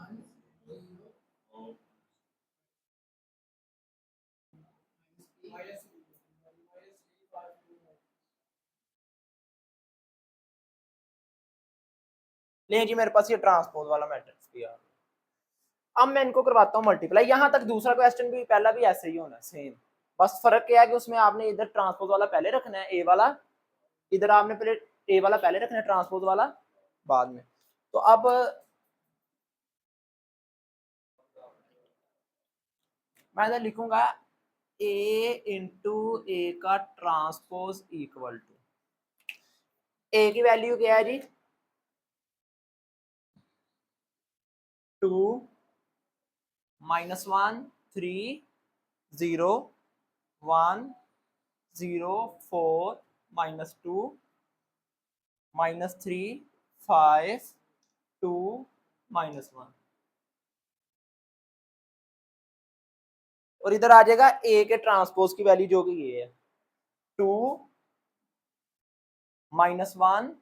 ले जी मेरे पास ये ट्रांसपोज वाला मैट्रिक्स भी आ गया। अब मैं इनको करवाता हूँ मल्टीप्लाई। यहाँ तक दूसरा क्वेश्चन भी पहला भी ऐसे ही होना सेम, बस फर्क क्या है कि उसमें आपने इधर ट्रांसपोज वाला पहले रखना है ए वाला, इधर आपने पहले ए वाला पहले रखना है, ट्रांसपोज वाला बाद में। तो अब मैं इधर लिखूंगा ए इंटू ए का ट्रांसपोज इक्वल टू, ए की वैल्यू क्या है जी, 2 -1 3 0 1 0 4 -2 -3 5 2 -1, और इधर आ जाएगा ए के ट्रांसपोज की वैल्यू जो कि ये है 2 -1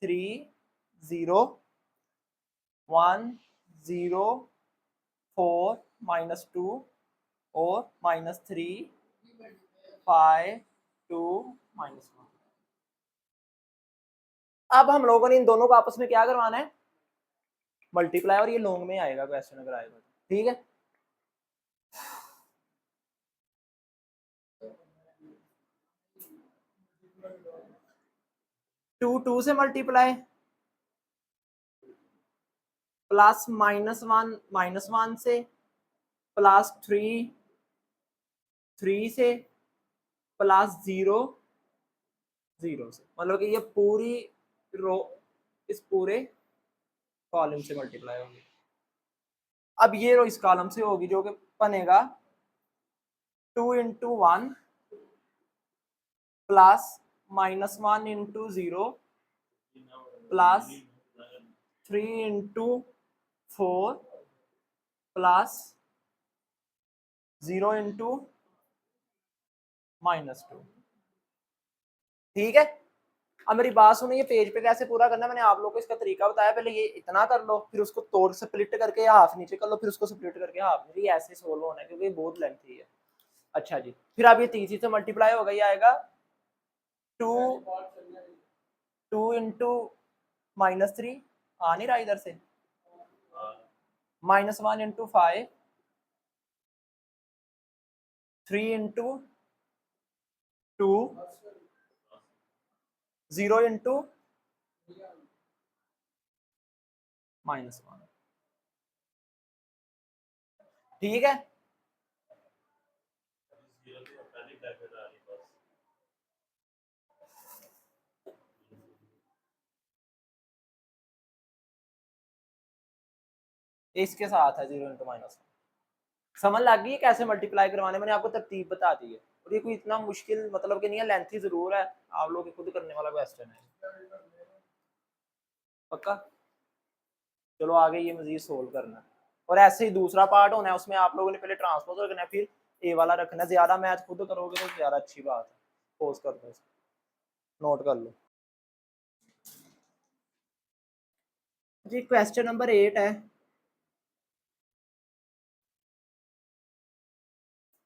3 0 1 0 4 -2 और -3 5 2 -1। अब हम लोगों ने इन दोनों को आपस में क्या करवाना है, मल्टीप्लाई, और ये लॉन्ग में आएगा क्वेश्चन अगर आएगा, ठीक है। टू से मल्टीप्लाई, प्लस -1 से, प्लस 3 से, प्लस 0 से, मतलब कि ये पूरी रो इस पूरे कॉलम से मल्टीप्लाई होगी। अब ये रो इस कॉलम से होगी जो कि बनेगा 2 × 1 प्लस -1 × 0 प्लस 3 × 4 प्लस 0 × -2। ठीक है, अब मेरी बात सुनो, ये पेज पे कैसे पूरा करना है मैंने आप लोगों को इसका तरीका बताया। पहले ये इतना कर लो, फिर उसको तोड़ स्प्लिट करके हाफ नीचे कर लो, फिर उसको स्प्लिट करके हाफ नीचे, ऐसे सोल्व होना है क्योंकि बहुत लेंथी है। अच्छा जी, फिर अब ये तीसरी से मल्टीप्लाई होगा, ये आएगा 2 × -3 आ नहीं रहा इधर से, -1 × 5 3 × 2 0 × -1। ठीक है, इसके साथ है 0 × -1। समझ लग गई है कैसे मल्टीप्लाई करवाने, मैंने आपको तरतीब बता दी है, और ये कोई इतना मुश्किल मतलब कि नहीं है, लेंथी जरूर है, आप लोग खुद करने वाला क्वेश्चन है, पक्का। चलो आगे ये मजीद सोल्व करना है, और ऐसे ही दूसरा पार्ट होना है, उसमें आप लोगों ने पहले ट्रांसपोज रखना है, फिर ए वाला रखना है। ज्यादा मैथ खुद करोगे तो ज्यादा अच्छी बात है, पोज कर दो, नोट कर लो जी। क्वेश्चन नंबर 8 है,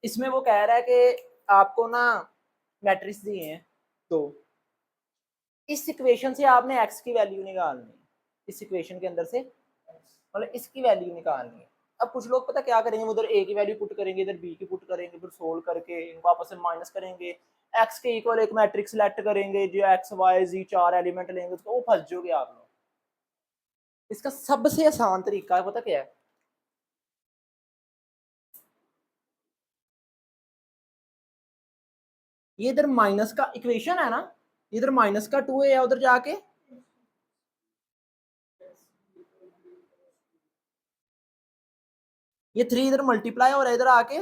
इसमें वो कह रहा है कि आपको ना मैट्रिक्स दिए हैं तो इस इक्वेशन से आपने एक्स की वैल्यू निकालनी है, इस इक्वेशन के अंदर से मतलब इसकी वैल्यू निकालनी है। अब कुछ लोग पता क्या करेंगे, उधर ए की वैल्यू पुट करेंगे, इधर बी की पुट करेंगे, फिर सोल्व करके इनको आपस में माइनस करेंगे, एक्स के इक्वल एक मैट्रिक्स सेलेक्ट करेंगे जो एक्स वाई जी 4 एलिमेंट लेंगे, उसको वो फंस जाओगे आप लोग। इसका सबसे आसान तरीका है पता क्या है, ये इधर माइनस का इक्वेशन है ना, इधर माइनस का 2 है उधर जाके ये 3 इधर मल्टीप्लाई हो रहा है इधर आके,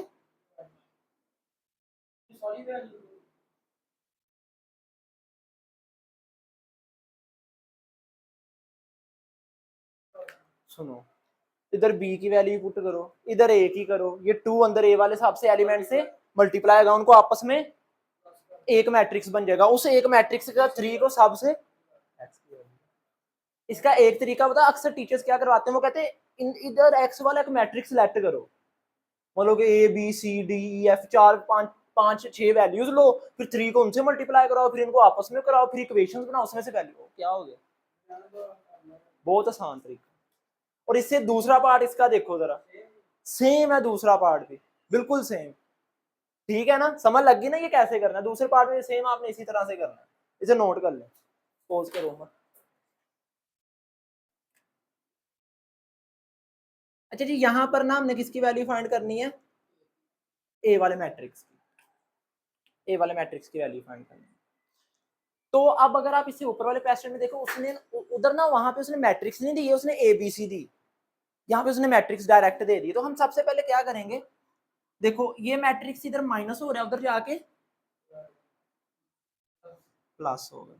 सुनो इधर बी की वैल्यू पुट करो, इधर ए की करो, ये 2 अंदर ए वाले हिसाब से एलिमेंट से मल्टीप्लाई होगा, उनको आपस में एक मैट्रिक्स बन जाएगा, उस एक मैट्रिक्स का 3 को सबसे। इसका एक तरीका बता, अक्सर टीचर्स क्या करवाते हैं, वो कहते हैं इधर एक्स वाला एक मैट्रिक्स सेलेक्ट करो, मतलब A B C D E F 4 5 5 6 values लो, फिर 3 को उनसे मल्टीप्लाई कराओ, फिर इनको आपस में कराओ, फिर इक्वेशंस बनाओ, उसमें से वैल्यू क्या हो गया। बहुत आसान तरीका। और इससे दूसरा पार्ट इसका देखो जरा, सेम है दूसरा पार्ट भी, बिल्कुल सेम, ठीक है ना, समझ लग गई ना ये कैसे करना है, दूसरे पार्ट में सेम आपने इसी तरह से करना है, इसे नोट कर ले, पोज करो। अच्छा जी, यहां पर ना हमने किसकी वैल्यू फाइंड करनी है, ए वाले मैट्रिक्स की, ए वाले मैट्रिक्स की वैल्यू फाइंड करनी है। तो अब अगर आप इसे ऊपर वाले क्वेश्चन में देखो, उसने उधर ना वहां पे उसने मैट्रिक्स नहीं दी है, उसने ए बी सी दी, यहाँ पे उसने मैट्रिक्स डायरेक्ट दे दी। तो हम सबसे पहले क्या करेंगे, देखो ये मैट्रिक्स इधर माइनस हो रहा है, उधर जाके प्लस होगा,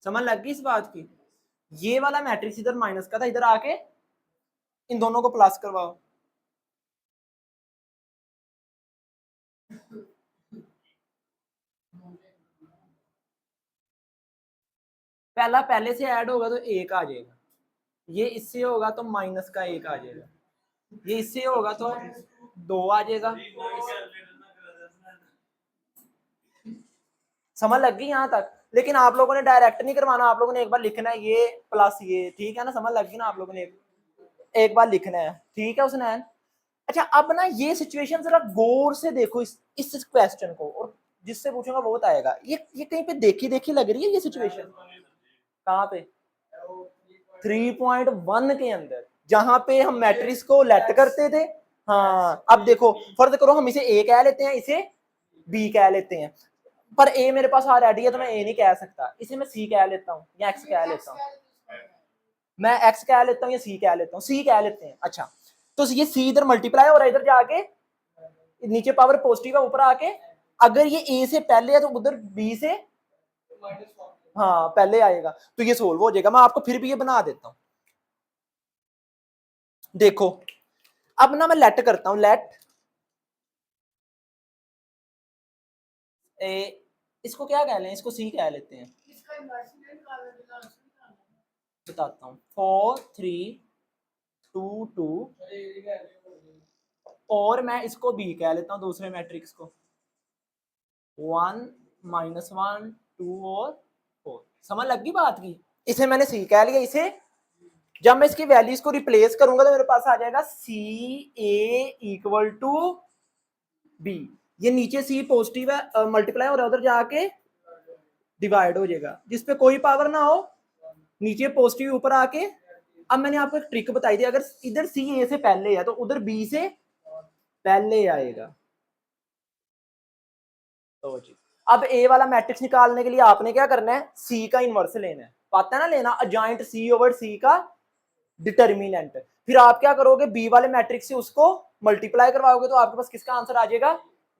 समझ लग गई इस बात की। ये वाला मैट्रिक्स इधर माइनस का था, इधर आके इन दोनों को प्लस करवाओ, पहला पहले से ऐड होगा तो एक आ जाएगा, ये इससे होगा तो माइनस का एक आ जाएगा, ये इससे होगा तो 2 आ जाएगा। समझ लग गई यहाँ तक, लेकिन आप लोगों ने डायरेक्ट नहीं करवाना, आप लोगों ने एक बार लिखना है ये प्लस ये, ठीक है ना, समझ लग गई ना, आप लोगों ने एक बार लिखना है, ठीक है उसने। अच्छा अब ना ये सिचुएशन जरा गौर से देखो इस क्वेश्चन को, और जिससे पूछूंगा वो बताएगा, ये कहीं पे देखी देखी लग रही है ये सिचुएशन, कहाँ पे 3.1 के अंदर, जहां पे हम मैट्रिक्स को लेट करते थे। हाँ अब देखो, फर्ज करो हम इसे ए कह लेते हैं, इसे बी कह लेते हैं, पर ए मेरे पास ऑलरेडी है तो मैं ए नहीं कह सकता, इसे मैं सी कह लेता हूँ या एक्स कह लेता हूँ, मैं एक्स कह लेता हूँ या सी कह लेता हूँ, सी कह लेते हैं। अच्छा तो ये सी इधर मल्टीप्लाई हो रहा है, इधर जाके नीचे पावर पॉजिटिव है, ऊपर आके अगर ये ए से पहले है तो उधर बी से हाँ पहले आएगा, तो ये सोल्व हो जाएगा। मैं आपको फिर भी ये बना देता हूं, देखो अब ना मैं लेट करता हूं, लेट ए, इसको क्या कह लें, इसको सी कह लेते हैं, बताता हूं 4 3 2 2, और मैं इसको बी कह लेता हूं, दूसरे मैट्रिक्स को 1 -1 2 और 4, समझ लग गई बात की। इसे मैंने सी कह लिया, इसे जब मैं इसकी वैल्यूज को रिप्लेस करूंगा तो मेरे पास आ जाएगा सी ए इक्वल टू बी, ये नीचे सी पॉजिटिव है, मल्टीप्लाई हो रहा है, उधर जाके डिवाइड हो जाएगा, जिसपे कोई पावर ना हो, नीचे पॉजिटिव ऊपर आके। अब मैंने आपको एक ट्रिक बताई थी, अगर इधर सी ए से पहले है तो उधर बी से पहले आएगा, तो जी अब ए वाला मैट्रिक्स निकालने के लिए आपने क्या करना है, सी का इनवर्स लेना है, पाता है ना लेना, अजाइंट सी ओवर सी का डिटर्मिनेंट, फिर आप क्या करोगे, बी वाले मैट्रिक्स से उसको मल्टीप्लाई करवाओगे तो आपके पास किसका आंसर आ जाएगा,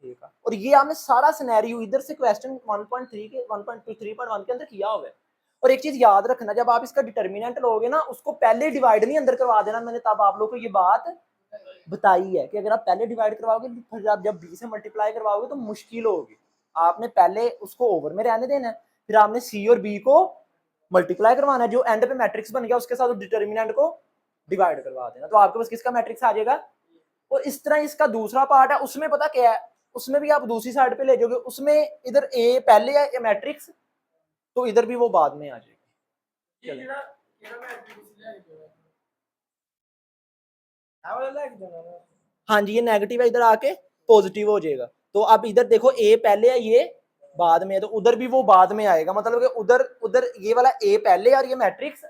ए का। और ये आपने सारा सिनेरियो इधर से क्वेश्चन 1.3 के 1.2 3.1 के अंदर किया हुआ है। और एक चीज याद रखना, जब आप इसका डिटर्मिनेंट लोगे ना, उसको पहले डिवाइड नहीं अंदर करवा देना, मैंने तब आप लोगों को ये बात बताई है कि अगर आप पहले डिवाइड करवाओगे फिर आप जब बी से मल्टीप्लाई करवाओगे तो मुश्किल होगी, आपने पहले उसको ओवर में रहने देना है, फिर आपने सी और बी को मल्टीप्लाई करवाना है, जो एंड पे मैट्रिक्स बन गया उसके साथ डिटर्मिनेंट को डिवाइड करवा देना, तो आपके पास किसका मैट्रिक्स आ जाएगा। और इस तरह इसका दूसरा पार्ट है, उसमें पता क्या है, उसमें भी आप दूसरी साइड पे ले जाओगे, उसमें इधर ए पहले है मैट्रिक्स, तो इधर भी वो बाद में आ जाएगी। हाँ जी, ये नेगेटिव है, इधर आके पॉजिटिव हो जाएगा। तो अब इधर देखो ए पहले है, ये बाद में है, तो उधर भी वो बाद में आएगा, मतलब कि उधर उधर ये वाला ए पहले और ये मैट्रिक्स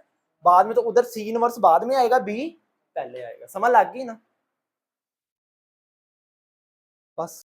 बाद में, तो उधर सी इनवर्स बाद में आएगा, बी पहले आएगा। समझ लग गई ना। बस